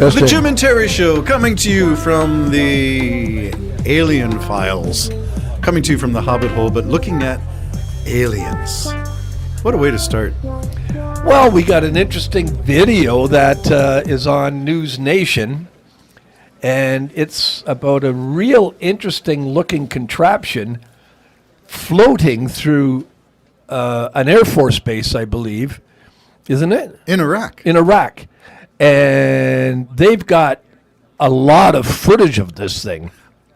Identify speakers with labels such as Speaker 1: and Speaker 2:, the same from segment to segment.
Speaker 1: Testing.
Speaker 2: The Jim and Terry Show, coming to you from the Alien Files. Coming to you from the Hobbit Hole, but looking at aliens. What a way to start.
Speaker 1: Well, we got an interesting video that is on News Nation, and it's about a real interesting looking contraption floating through an Air Force base, I believe, isn't it?
Speaker 2: In Iraq.
Speaker 1: In Iraq. And they've got a lot of footage of this thing.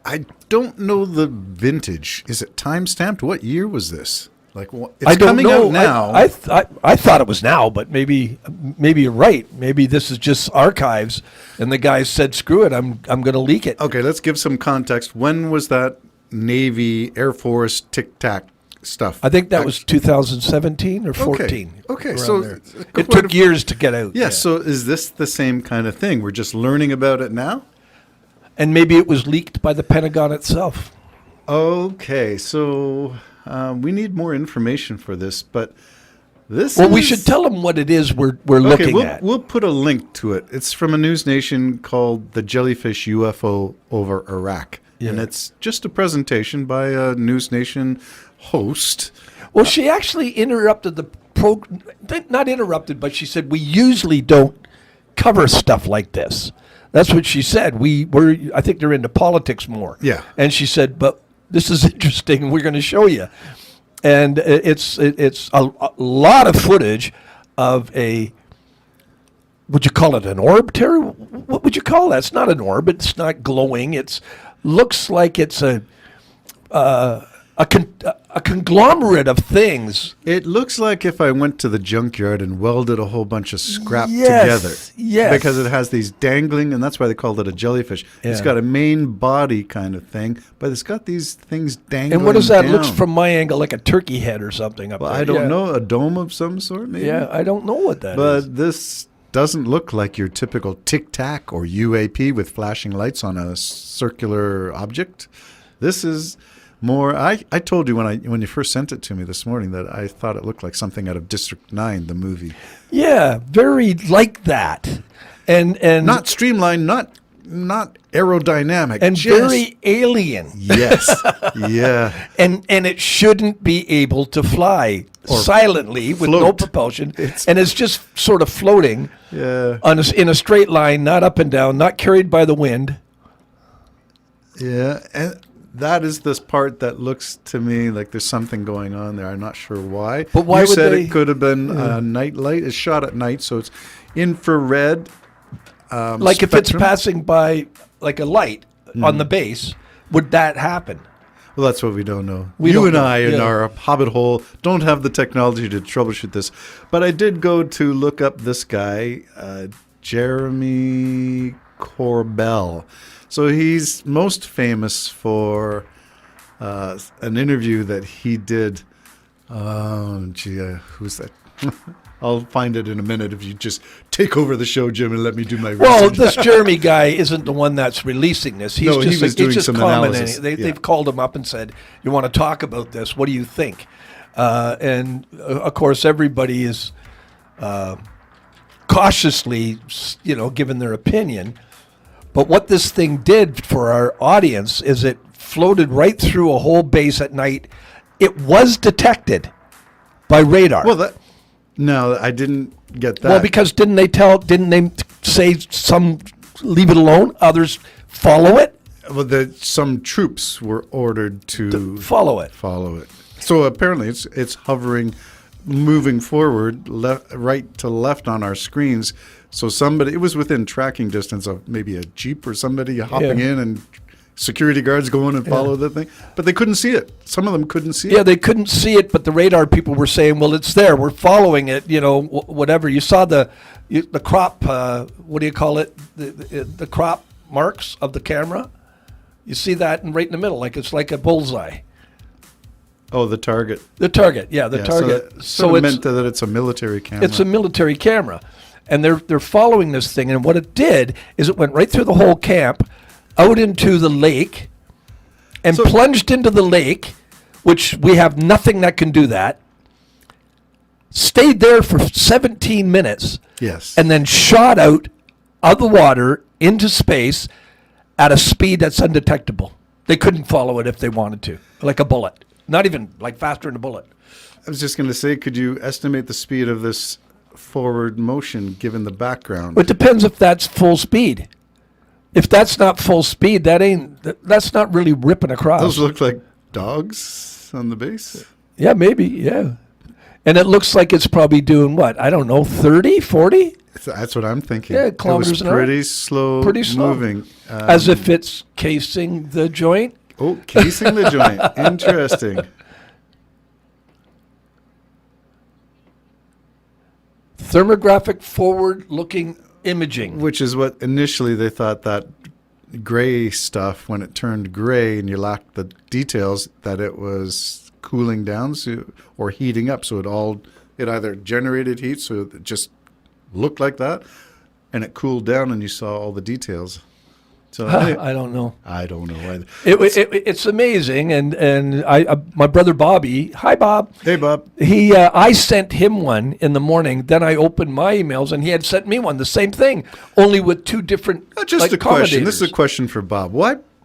Speaker 2: I don't know the vintage. Is it time-stamped? What year was this? Like, it's
Speaker 1: I don't
Speaker 2: coming
Speaker 1: know.
Speaker 2: out now.
Speaker 1: I thought it was now, but maybe you're right. Maybe this is just archives, and the guy said, "Screw it, I'm going to leak it."
Speaker 2: Okay, let's give some context. When was that Navy, Air Force, tic-tac stuff?
Speaker 1: I think that was 2017 or 14.
Speaker 2: Okay, so
Speaker 1: it took years to get out.
Speaker 2: Yeah, so is this the same kind of thing? We're just learning about it now?
Speaker 1: And maybe it was leaked by the Pentagon itself.
Speaker 2: Okay, so we need more information for this, but this
Speaker 1: we should tell them what it is we're looking at.
Speaker 2: We'll put a link to it. It's from a News Nation called The Jellyfish UFO over Iraq. Yeah. And it's just a presentation by a News Nation host.
Speaker 1: Well, she actually interrupted the program. Not interrupted, but she said, we usually don't cover stuff like this. That's what she said. I think they're into politics more.
Speaker 2: Yeah.
Speaker 1: And she said, but this is interesting. We're going to show you. And it's a lot of footage of would you call it an orb, Terry? What would you call that? It's not an orb. It's not glowing. Looks like it's a conglomerate of things.
Speaker 2: It looks like if I went to the junkyard and welded a whole bunch of scrap together.
Speaker 1: Yes.
Speaker 2: Because it has these dangling, and that's why they called it a jellyfish. Yeah. It's got a main body kind of thing, but it's got these things dangling.
Speaker 1: And what is that?
Speaker 2: Down.
Speaker 1: Looks from my angle like a turkey head or something up there.
Speaker 2: I don't know. A dome of some sort, maybe?
Speaker 1: Yeah, I don't know what that is.
Speaker 2: But this doesn't look like your typical tic-tac or UAP with flashing lights on a circular object. This is more. I told you when you first sent it to me this morning that I thought it looked like something out of District 9, the movie.
Speaker 1: Yeah, very like that, and
Speaker 2: not streamlined, not aerodynamic,
Speaker 1: and very alien.
Speaker 2: Yes, yeah,
Speaker 1: and it shouldn't be able to fly or silently with no propulsion, and it's just sort of floating.
Speaker 2: Yeah,
Speaker 1: in a straight line, not up and down, not carried by the wind.
Speaker 2: Yeah, and that is this part that looks to me like there's something going on there. I'm not sure why.
Speaker 1: But why
Speaker 2: you
Speaker 1: would
Speaker 2: said
Speaker 1: they?
Speaker 2: It could have been a night light. It's shot at night, so it's infrared.
Speaker 1: Like
Speaker 2: spectrum.
Speaker 1: If it's passing by like a light on the base, would that happen?
Speaker 2: Well, that's what we don't know. I, in our Hobbit hole, don't have the technology to troubleshoot this. But I did go to look up this guy, Jeremy Corbell. So he's most famous for an interview that he did. Who's that? I'll find it in a minute if you just take over the show, Jim, and let me do my research.
Speaker 1: Well, this Jeremy guy isn't the one that's releasing this.
Speaker 2: He was doing some analysis.
Speaker 1: They've called him up and said, "You want to talk about this? What do you think?" And of course, everybody is cautiously, giving their opinion. But what this thing did for our audience is it floated right through a whole base at night. It was detected by radar.
Speaker 2: Well, no, I didn't get that.
Speaker 1: Well, because didn't they say some leave it alone, others follow it?
Speaker 2: Well, some troops were ordered to
Speaker 1: follow it.
Speaker 2: So apparently it's hovering, moving forward, right to left on our screens. So it was within tracking distance of maybe a Jeep or somebody hopping in and security guards going and follow the thing. But they couldn't see it. Some of them couldn't see it.
Speaker 1: Yeah, they couldn't see it, but the radar people were saying, well, it's there. We're following it, whatever. You saw the crop, what do you call it? The crop marks of the camera. You see that right in the middle, like it's like a bullseye.
Speaker 2: Oh, the target.
Speaker 1: The target, yeah, the target.
Speaker 2: So it meant that it's a military camera.
Speaker 1: It's a military camera. And they're following this thing, and what it did is it went right through the whole camp, out into the lake, and plunged into the lake, which we have nothing that can do that, stayed there for 17 minutes,
Speaker 2: yes,
Speaker 1: and then shot out of the water into space at a speed that's undetectable. They couldn't follow it if they wanted to, like a bullet. Not even like faster than a bullet.
Speaker 2: I was just going to say, could you estimate the speed of this forward motion given the background?
Speaker 1: It depends if that's full speed. If that's not full speed, that's not really ripping across.
Speaker 2: Those look like dogs on the base.
Speaker 1: Yeah, maybe, yeah. And it looks like it's probably doing what? I don't know, 30, 40?
Speaker 2: That's what I'm thinking.
Speaker 1: Yeah, kilometers an hour.
Speaker 2: Pretty slow moving.
Speaker 1: As if it's casing the joint.
Speaker 2: Oh, casing the joint. Interesting.
Speaker 1: Thermographic forward-looking imaging.
Speaker 2: Which is what initially they thought that gray stuff, when it turned gray and you lacked the details, that it was cooling down or heating up. So it either generated heat, so it just looked like that, and it cooled down and you saw all the details. So
Speaker 1: I don't know.
Speaker 2: I don't know either.
Speaker 1: It's amazing, and my brother Bobby. Hi, Bob.
Speaker 2: Hey, Bob.
Speaker 1: I sent him one in the morning. Then I opened my emails, and he had sent me one. The same thing, only with two different.
Speaker 2: Just a question. This is a question for Bob.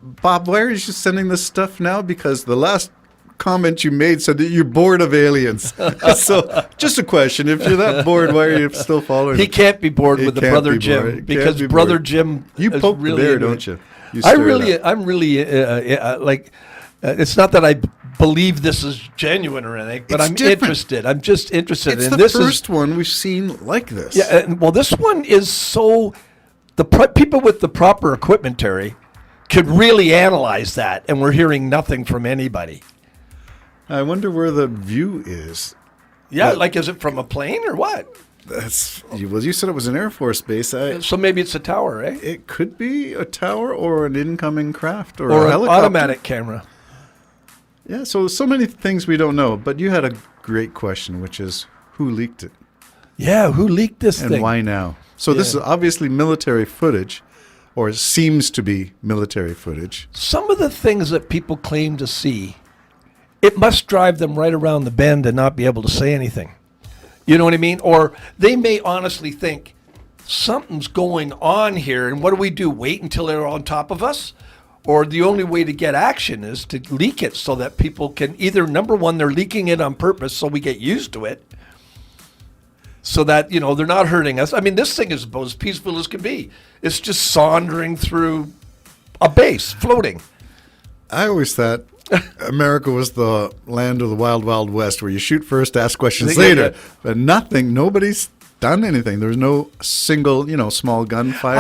Speaker 2: Bob, why are you sending this stuff now? Because the last comment you made said that you're bored of aliens. So, just a question. If you're that bored, why are you still following?
Speaker 1: He can't be bored with the brother Jim, because brother Jim.
Speaker 2: You poke really the bear, don't you?
Speaker 1: I'm really like. It's not that I believe this is genuine or anything, but I'm interested. I'm just interested.
Speaker 2: It's the first one we've seen like this.
Speaker 1: Yeah, well, this one is so. People with the proper equipment, Terry, could really analyze that, and we're hearing nothing from anybody.
Speaker 2: I wonder where the view is.
Speaker 1: Yeah, like is it from a plane or what?
Speaker 2: You said it was an Air Force base.
Speaker 1: So maybe it's a tower, eh?
Speaker 2: It could be a tower or an incoming craft or a
Speaker 1: an
Speaker 2: helicopter.
Speaker 1: automatic camera.
Speaker 2: Yeah, so many things we don't know. But you had a great question, which is who leaked it?
Speaker 1: Yeah, who leaked this
Speaker 2: thing? And why now? So this is obviously military footage, or seems to be military footage.
Speaker 1: Some of the things that people claim to see, it must drive them right around the bend and not be able to say anything. You know what I mean? Or they may honestly think something's going on here, and what do? Wait until they're on top of us? Or the only way to get action is to leak it so that people can either, number one, they're leaking it on purpose so we get used to it, so that, they're not hurting us. I mean, this thing is about as peaceful as can be. It's just sauntering through a base, floating.
Speaker 2: I always thought America was the land of the wild, wild west, where you shoot first, ask questions later. But nobody's done anything. There's no single, small gunfire.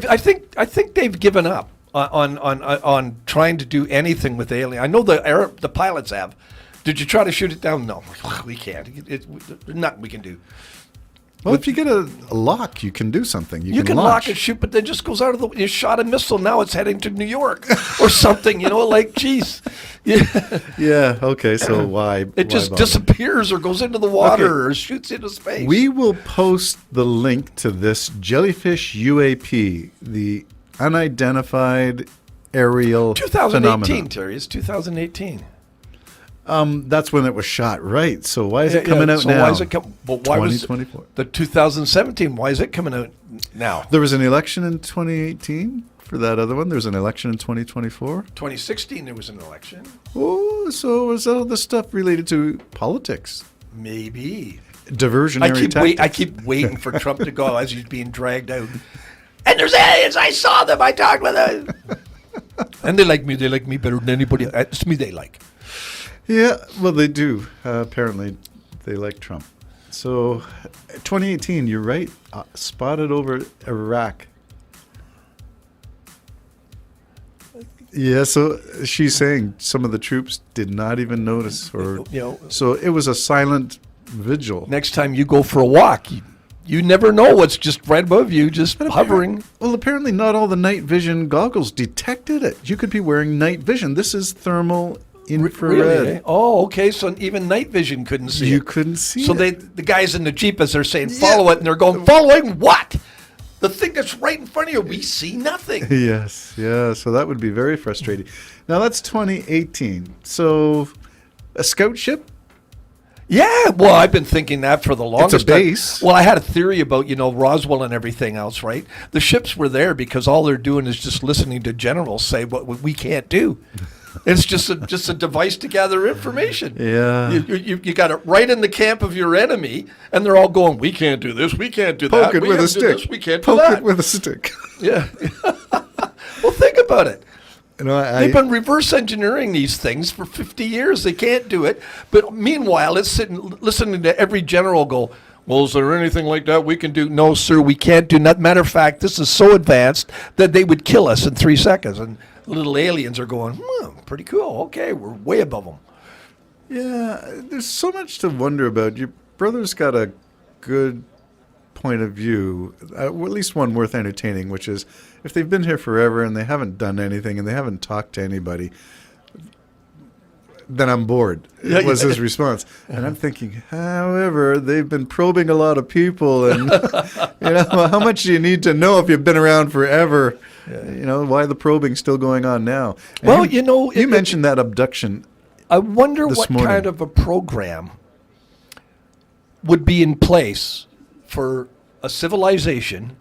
Speaker 1: I think they've given up on trying to do anything with alien. I know the pilots have. Did you try to shoot it down? No, we can't. There's nothing we can do.
Speaker 2: Well, if you get a lock, you can do something. You can
Speaker 1: lock and shoot, but then just goes out of the. You shot a missile. Now it's heading to New York or something. Like, geez.
Speaker 2: Yeah. Okay. So why?
Speaker 1: It just disappears or goes into the water or shoots into space.
Speaker 2: We will post the link to this Jellyfish UAP, the unidentified aerial
Speaker 1: 2018,
Speaker 2: phenomenon.
Speaker 1: Terry. It's 2018.
Speaker 2: That's when it was shot, right? So why is it coming out now?
Speaker 1: Why is it why
Speaker 2: 2024.
Speaker 1: The 2017? Why is it coming out now?
Speaker 2: There was an election in 2018 for that other one. There was an election in 2024.
Speaker 1: 2016 there was an election.
Speaker 2: Oh, so was all the stuff related to politics?
Speaker 1: Maybe.
Speaker 2: Diversionary tactics.
Speaker 1: I keep waiting for Trump to go as he's being dragged out. And there's aliens. I saw them. I talked with them. And they like me. They like me better than anybody. It's me they like.
Speaker 2: Yeah, well, they do. Apparently, they like Trump. So, 2018, you're right. Spotted over Iraq. Yeah, so she's saying some of the troops did not even notice, or so it was a silent vigil.
Speaker 1: Next time you go for a walk, you never know what's just right above you, just hovering.
Speaker 2: Well, apparently not all the night vision goggles detected it. You could be wearing night vision. This is thermal infrared.
Speaker 1: Really, eh? Oh, okay. So even night vision couldn't see it.
Speaker 2: You couldn't see it.
Speaker 1: So the guys in the Jeep, as they're saying, follow it, and they're going, following what? The thing that's right in front of you, we see nothing.
Speaker 2: Yes, yeah. So that would be very frustrating. Now that's 2018. So a scout ship?
Speaker 1: Yeah, well, I've been thinking that for the longest time.
Speaker 2: base.
Speaker 1: Well, I had a theory about, Roswell and everything else, right? The ships were there because all they're doing is just listening to generals say what we can't do. It's just a device to gather information.
Speaker 2: Yeah.
Speaker 1: You got it right in the camp of your enemy, and they're all going, we can't do this, we can't do that.
Speaker 2: Poke it
Speaker 1: we
Speaker 2: with a
Speaker 1: can't do
Speaker 2: stick.
Speaker 1: this, we can't do
Speaker 2: Poke
Speaker 1: that.
Speaker 2: it with a stick.
Speaker 1: Yeah. Well, think about it. They've
Speaker 2: I,
Speaker 1: been reverse engineering these things for 50 years. They can't do it. But meanwhile, it's sitting listening to every general go, well, is there anything like that we can do? No, sir, we can't do nothing. Matter of fact, this is so advanced that they would kill us in 3 seconds. And little aliens are going, pretty cool. Okay, we're way above them.
Speaker 2: yeah, there's so much to wonder about. Your brother's got a good point of view, at least one worth entertaining, which is if they've been here forever and they haven't done anything and they haven't talked to anybody, then I'm bored.
Speaker 1: Yeah,
Speaker 2: was his response. And I'm thinking, however, they've been probing a lot of people, and how much do you need to know if you've been around forever? Why the probing still going on now? And
Speaker 1: Well,
Speaker 2: you mentioned that abduction.
Speaker 1: I wonder
Speaker 2: this
Speaker 1: what
Speaker 2: morning.
Speaker 1: kind of a program would be in place for a civilization,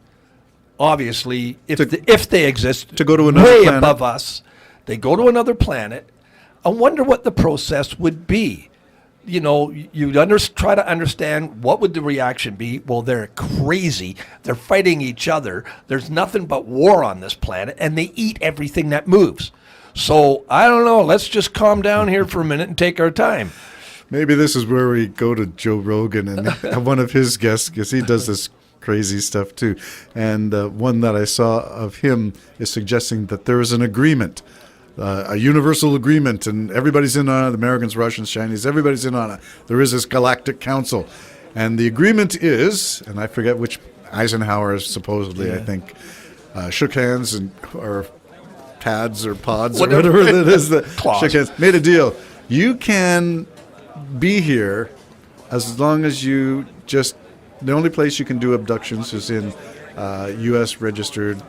Speaker 1: obviously, if they exist,
Speaker 2: to go to another
Speaker 1: way
Speaker 2: planet.
Speaker 1: above us. They go to another planet. I wonder what the process would be. You'd try to understand what would the reaction be. Well, they're crazy. They're fighting each other. There's nothing but war on this planet, and they eat everything that moves. So, I don't know. Let's just calm down here for a minute and take our time.
Speaker 2: Maybe this is where we go to Joe Rogan and one of his guests, because he does this crazy stuff too. And one that I saw of him is suggesting that there is an agreement, a universal agreement, and everybody's in on it, the Americans, Russians, Chinese, everybody's in on it. There is this galactic council. And the agreement is, and I forget which, Eisenhower supposedly, I think, shook hands or pads or pods or whatever it is that shook hands, made a deal. You can be here as long as you the only place you can do abductions is in U.S. registered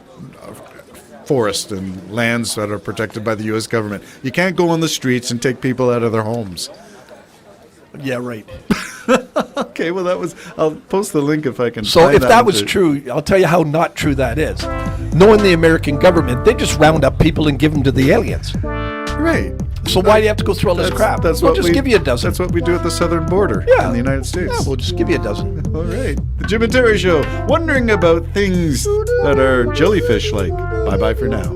Speaker 2: forest and lands that are protected by the U.S. government. You can't go on the streets and take people out of their homes.
Speaker 1: Yeah, right.
Speaker 2: Okay, well, I'll post the link if I can
Speaker 1: So
Speaker 2: find
Speaker 1: if that was true, I'll tell you how not true that is. Knowing the American government, they just round up people and give them to the aliens.
Speaker 2: Right.
Speaker 1: So why do you have to go through all this crap? We'll just give you a dozen.
Speaker 2: That's what we do at the southern border in the United States.
Speaker 1: Yeah, we'll just give you a dozen.
Speaker 2: All right. The Jim and Terry Show, wondering about things that are jellyfish-like. Bye-bye for now.